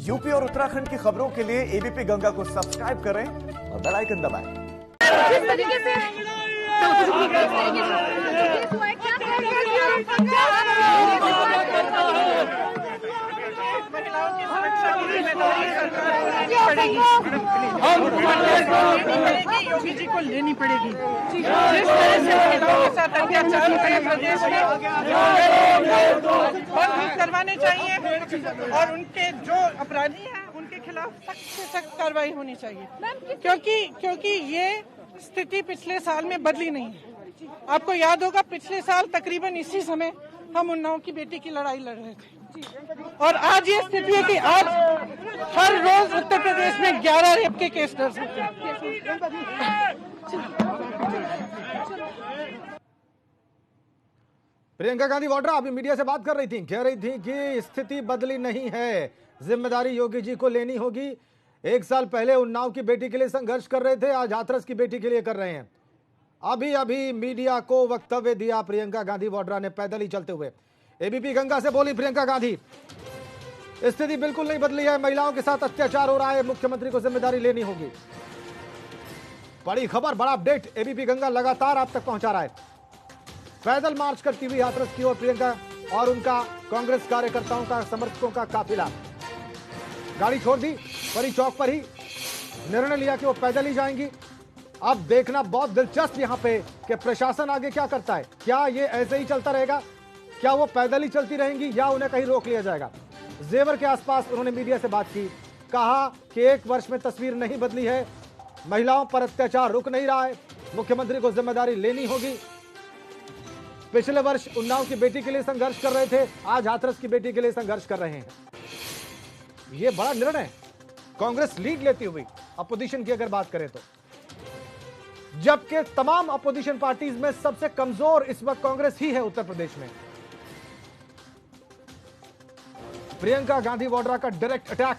UP और उत्तराखंड की खबरों के लिए एबीपी गंगा को सब्सक्राइब करें और बेल आइकन दबाएं। जिस तरीके से महिलाओं की सुरक्षा की जिम्मेदारी योगी जी को लेनी पड़ेगी। जिस तरह से महिलाओं के साथ अत्याचार पूरे प्रदेश में बंद करवाने चाहिए और उनके जो अपराधी हैं उनके खिलाफ सख्त से सख्त कार्रवाई होनी चाहिए, क्योंकि ये स्थिति पिछले साल में बदली नहीं है। आपको याद होगा पिछले साल तकरीबन इसी समय हम उन्नाव की बेटी की लड़ाई लड़ रहे थे और आज ये स्थिति है कि आज हर रोज उत्तर प्रदेश में 11 रेप के केस दर्ज होते हैं। प्रियंका गांधी वाड्रा अभी मीडिया से बात कर रही थी, कह रही थी कि स्थिति बदली नहीं है, जिम्मेदारी योगी जी को लेनी होगी। एक साल पहले उन्नाव की बेटी के लिए संघर्ष कर रहे थे, आज हाथरस की बेटी के लिए कर रहे हैं। अभी अभी मीडिया को वक्तव्य दिया प्रियंका गांधी वाड्रा ने पैदल ही चलते हुए। एबीपी गंगा से बोली प्रियंका गांधी, स्थिति बिल्कुल नहीं बदली है, महिलाओं के साथ अत्याचार हो रहा है, मुख्यमंत्री को जिम्मेदारी लेनी होगी। बड़ी खबर, बड़ा अपडेट एबीपी गंगा लगातार आप तक पहुंचा रहा है। पैदल मार्च करती हुई हाथरस की ओर प्रियंका और उनका कांग्रेस कार्यकर्ताओं का समर्थकों का काफिला गाड़ी छोड़ दी, परी चौक पर ही निर्णय लिया कि वो पैदल ही जाएंगी। अब देखना बहुत दिलचस्प यहाँ पे कि प्रशासन आगे क्या करता है। क्या ये ऐसे ही चलता रहेगा, क्या वो पैदल ही चलती रहेंगी या उन्हें कहीं रोक लिया जाएगा। जेवर के आसपास उन्होंने मीडिया से बात की, कहा कि 1 वर्ष में तस्वीर नहीं बदली है, महिलाओं पर अत्याचार रुक नहीं रहा है, मुख्यमंत्री को जिम्मेदारी लेनी होगी। पिछले वर्ष उन्नाव की बेटी के लिए संघर्ष कर रहे थे, आज हाथरस की बेटी के लिए संघर्ष कर रहे हैं। ये बड़ा निर्णय, कांग्रेस लीड लेती हुई अपोजिशन की अगर बात करें तो, जबकि तमाम अपोजिशन पार्टीज में सबसे कमजोर इस वक्त कांग्रेस ही है उत्तर प्रदेश में। प्रियंका गांधी वाड्रा का डायरेक्ट अटैक।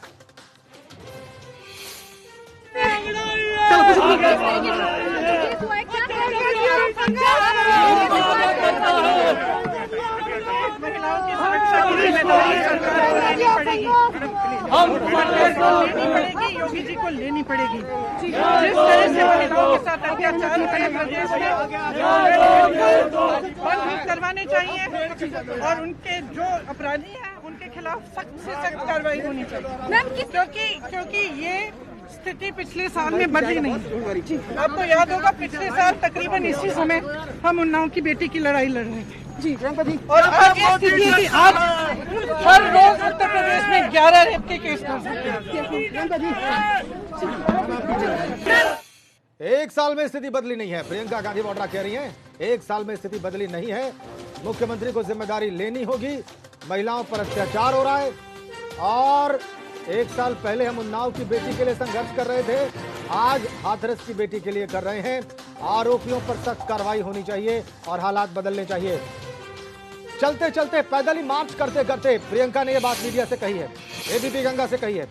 महिलाओं की सुरक्षा की जिम्मेदारी योगी जी को लेनी पड़ेगी। जिस तरह से महिलाओं के साथ अत्याचार पूरे प्रदेश में बंद करवाने चाहिए और उनके जो अपराधी हैं उनके खिलाफ सख्त से सख्त कार्रवाई होनी चाहिए, क्योंकि ये स्थिति पिछले साल में बदली नहीं है। आपको याद होगा पिछले साल तकरीबन इसी समय हम उन्नाव की बेटी की लड़ाई लड़ रहे थे और आज ये स्थिति है कि आज हर रोज उत्तर प्रदेश में 11 रेप के केस दर्ज होते हैं। 1 साल में स्थिति बदली नहीं है, प्रियंका गांधी वाड्रा कह रही हैं 1 साल में स्थिति बदली नहीं है, मुख्यमंत्री को जिम्मेदारी लेनी होगी। महिलाओं पर अत्याचार हो रहा है और 1 साल पहले हम उन्नाव की बेटी के लिए संघर्ष कर रहे थे, आज हाथरस की बेटी के लिए कर रहे हैं। आरोपियों पर सख्त कार्रवाई होनी चाहिए और हालात बदलने चाहिए। चलते चलते पैदल ही मार्च करते करते प्रियंका ने यह बात मीडिया से कही है, एबीपी गंगा से कही है।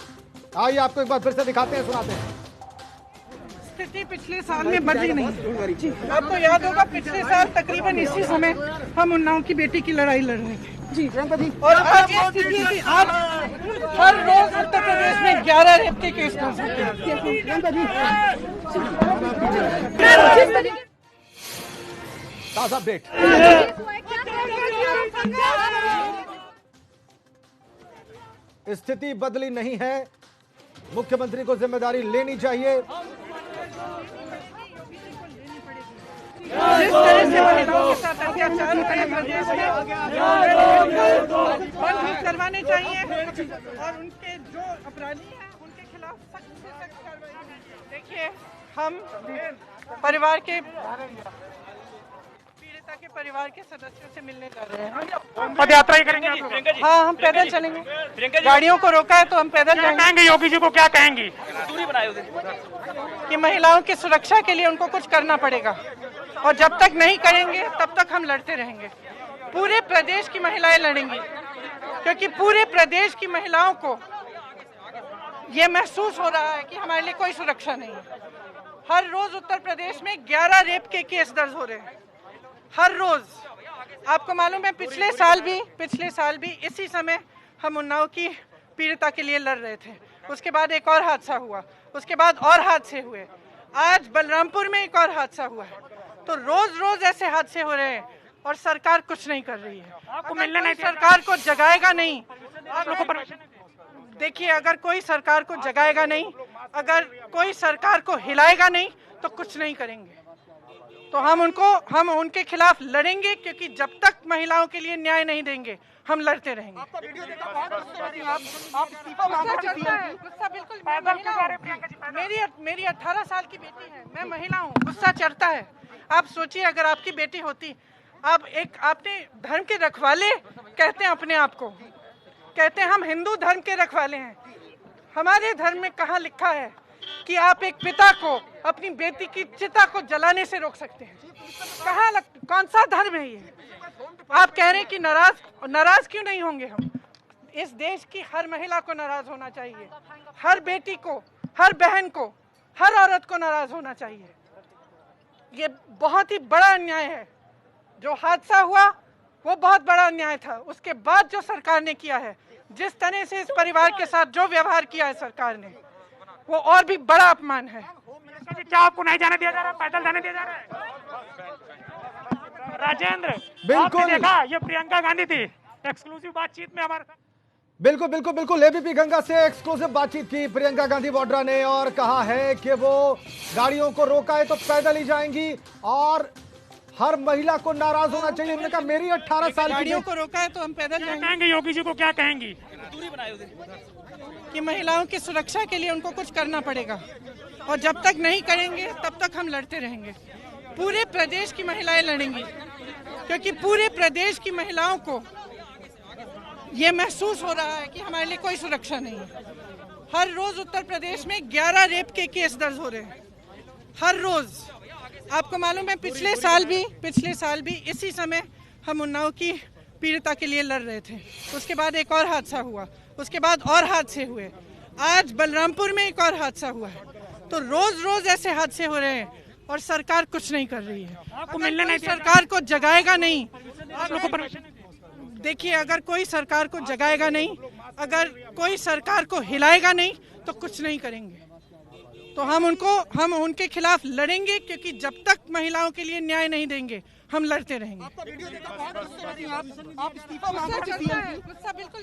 आइए आपको एक बार फिर से दिखाते हैं, सुनाते हैं। स्थिति पिछले साल में बदली नहीं है। आपको याद होगा पिछले साल तकरीबन इसी समय हम उन्नाव की बेटी की लड़ाई लड़ रहे थे और आज ये स्थिति है कि आज हर रोज उत्तर प्रदेश में 11 रेप के केस दर्ज होते हैं। ताजा अपडेट। स्थिति बदली नहीं है, मुख्यमंत्री को जिम्मेदारी लेनी चाहिए। जिस तरह से महिलाओं के साथ अत्याचार पूरे प्रदेश में बंद करवाने चाहिए और उनके जो अपराधी हैं उनके खिलाफ सख्त से सख्त कार्रवाई होनी चाहिए। देखिए, हम परिवार के पीड़िता के परिवार के सदस्यों से मिलने जा रहे हैं। पद यात्रा ही करेंगे? हाँ, हम पैदल चलेंगे। गाड़ियों को रोका है तो हम पैदल जाएंगे। योगी जी को क्या कहेंगी? दूरी बनाए कि महिलाओं की सुरक्षा के लिए उनको कुछ करना पड़ेगा और जब तक नहीं करेंगे तब तक हम लड़ते रहेंगे। पूरे प्रदेश की महिलाएं लड़ेंगी, क्योंकि पूरे प्रदेश की महिलाओं को ये महसूस हो रहा है कि हमारे लिए कोई सुरक्षा नहीं है। हर रोज उत्तर प्रदेश में 11 रेप के केस दर्ज हो रहे हैं, हर रोज। आपको मालूम है पिछले साल भी इसी समय हम उन्नाव की पीड़िता के लिए लड़ रहे थे। उसके बाद एक और हादसा हुआ, उसके बाद और हादसे हुए, आज बलरामपुर में एक और हादसा हुआ है। तो रोज रोज ऐसे हादसे हो रहे हैं और सरकार कुछ नहीं कर रही है। आपको मिलने नहीं, सरकार को जगाएगा नहीं। आप लोगों को परमिशन देखिए, अगर कोई सरकार को जगाएगा नहीं, अगर कोई सरकार को हिलाएगा नहीं तो कुछ नहीं करेंगे। तो हम उनके खिलाफ लड़ेंगे, क्योंकि जब तक महिलाओं के लिए न्याय नहीं देंगे हम लड़ते रहेंगे। गुस्सा बिल्कुल, मेरी 18 साल की बेटी है, मैं महिला हूँ, गुस्सा चढ़ता है। आप सोचिए, अगर आपकी बेटी होती, आपने धर्म के रखवाले कहते हैं अपने आप को, कहते हैं हम हिंदू धर्म के रखवाले हैं। हमारे धर्म में कहाँ लिखा है कि आप एक पिता को अपनी बेटी की चिता को जलाने से रोक सकते हैं? कौन सा धर्म है ये? आप कह रहे हैं कि नाराज क्यों नहीं होंगे हम? इस देश की हर महिला को नाराज होना चाहिए, हर बेटी को, हर बहन को, हर औरत को नाराज होना चाहिए। ये बहुत ही बड़ा अन्याय है। जो हादसा हुआ वो बहुत बड़ा अन्याय था। उसके बाद जो सरकार ने किया है, जिस तरह से इस परिवार के साथ जो व्यवहार किया है सरकार ने, वो और भी बड़ा अपमान है। क्या आपको नहीं जाने दिया जा रहा, पैदल जाने दिया जा रहा है? राजेंद्र, बिल्कुल। आपने देखा, ये प्रियंका गांधी थी, एक्सक्लूसिव बातचीत में हमारे साथ। बिल्कुल एबीपी गंगा से एक्सक्लूसिव बातचीत की प्रियंका गांधी वाड्रा ने और कहा है कि वो गाड़ियों को रोका है तो पैदल ही जाएंगी और हर महिला को नाराज होना चाहिए। उन्होंने कहा मेरी 18 साल की गाड़ियों को रोका है तो हम पैदल जाएंगे। कहेंगे योगी जी को, क्या कहेंगी? कि महिलाओं की सुरक्षा के लिए उनको कुछ करना पड़ेगा, और जब तक नहीं करेंगे तब तक हम लड़ते रहेंगे। पूरे प्रदेश की महिलाएं लड़ेंगी, क्योंकि पूरे प्रदेश की महिलाओं को ये महसूस हो रहा है कि हमारे लिए कोई सुरक्षा नहीं है। हर रोज उत्तर प्रदेश में 11 रेप के केस दर्ज हो रहे हैं, हर रोज। आपको मालूम है, पिछले साल भी इसी समय हम उन्नाव की पीड़िता के लिए लड़ रहे थे। उसके बाद एक और हादसा हुआ, उसके बाद और हादसे हुए, आज बलरामपुर में एक और हादसा हुआ है। तो रोज रोज ऐसे हादसे हो रहे हैं और सरकार कुछ नहीं कर रही है। आपको मिलने नहीं, सरकार को जगाएगा नहीं। आप लोगों को परमिशन देखिए, अगर कोई सरकार को जगाएगा नहीं, अगर कोई सरकार को हिलाएगा नहीं तो कुछ नहीं करेंगे। तो हम उनके खिलाफ लड़ेंगे, क्योंकि जब तक महिलाओं के लिए न्याय नहीं देंगे हम लड़ते रहेंगे। गुस्सा बिल्कुल,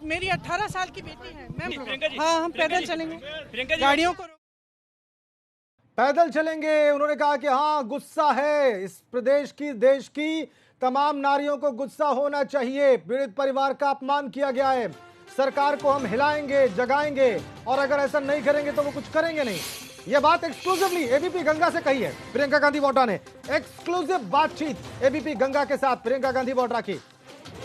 मेरी 18 साल की बेटी है, हाँ, हम पैदल चलेंगे, गाड़ियों को पैदल चलेंगे। उन्होंने कहा कि हाँ, गुस्सा है, इस प्रदेश की, देश की तमाम नारियों को गुस्सा होना चाहिए। पीड़ित परिवार का अपमान किया गया है, सरकार को हम हिलाएंगे, जगाएंगे, और अगर ऐसा नहीं करेंगे तो वो कुछ करेंगे नहीं। यह बात एक्सक्लूसिवली एबीपी गंगा से कही है प्रियंका गांधी वाड्रा ने। एक्सक्लूसिव बातचीत एबीपी गंगा के साथ प्रियंका गांधी वाड्रा की।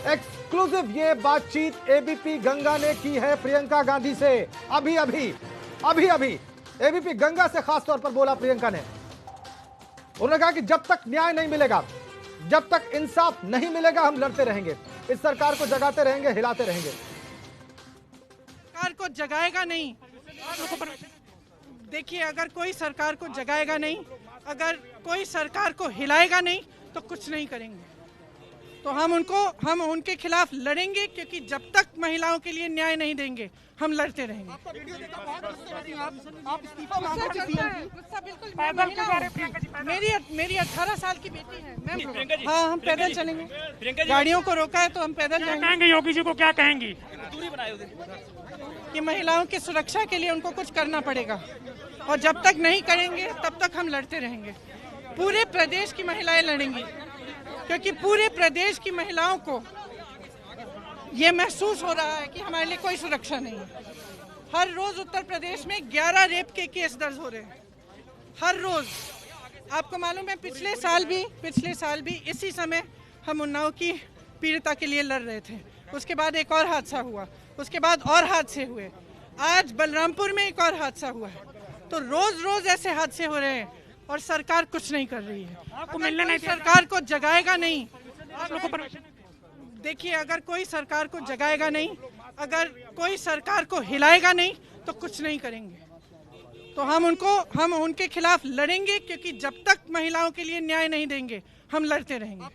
एक्सक्लूसिव ये बातचीत एबीपी गंगा ने की है प्रियंका गांधी से। अभी एबीपी गंगा से खास तौर पर बोला प्रियंका ने। उन्होंने कहा कि जब तक न्याय नहीं मिलेगा, जब तक इंसाफ नहीं मिलेगा, हम लड़ते रहेंगे, इस सरकार को जगाते रहेंगे, हिलाते रहेंगे। सरकार को जगाएगा नहीं। देखिए, अगर कोई सरकार को जगाएगा नहीं, अगर कोई सरकार को हिलाएगा नहीं तो कुछ नहीं करेंगे। तो हम उनके खिलाफ लड़ेंगे, क्योंकि जब तक महिलाओं के लिए न्याय नहीं देंगे हम लड़ते रहेंगे। गुस्सा बिल्कुल, मेरी 18 साल की बेटी है, हाँ, हम पैदल चलेंगे, गाड़ियों को रोका है तो हम पैदल जाएंगे। कहेंगे योगी जी को, क्या कहेंगी? कि महिलाओं की सुरक्षा के लिए उनको कुछ करना पड़ेगा, और जब तक नहीं करेंगे तब तक हम लड़ते रहेंगे। पूरे प्रदेश की महिलाएं लड़ेंगी, क्योंकि पूरे प्रदेश की महिलाओं को ये महसूस हो रहा है कि हमारे लिए कोई सुरक्षा नहीं है। हर रोज उत्तर प्रदेश में 11 रेप के केस दर्ज हो रहे हैं, हर रोज। आपको मालूम है, पिछले साल भी इसी समय हम उन्नाव की पीड़िता के लिए लड़ रहे थे। उसके बाद एक और हादसा हुआ, उसके बाद और हादसे हुए, आज बलरामपुर में एक और हादसा हुआ है। तो रोज रोज ऐसे हादसे हो रहे हैं और सरकार कुछ नहीं कर रही है। आपको मिलने नहीं, सरकार को जगाएगा नहीं। आप लोगों को परमिशन देखिए, अगर कोई सरकार को जगाएगा नहीं, अगर कोई सरकार को हिलाएगा नहीं तो कुछ नहीं करेंगे। तो हम उनके खिलाफ लड़ेंगे, क्योंकि जब तक महिलाओं के लिए न्याय नहीं देंगे हम लड़ते रहेंगे।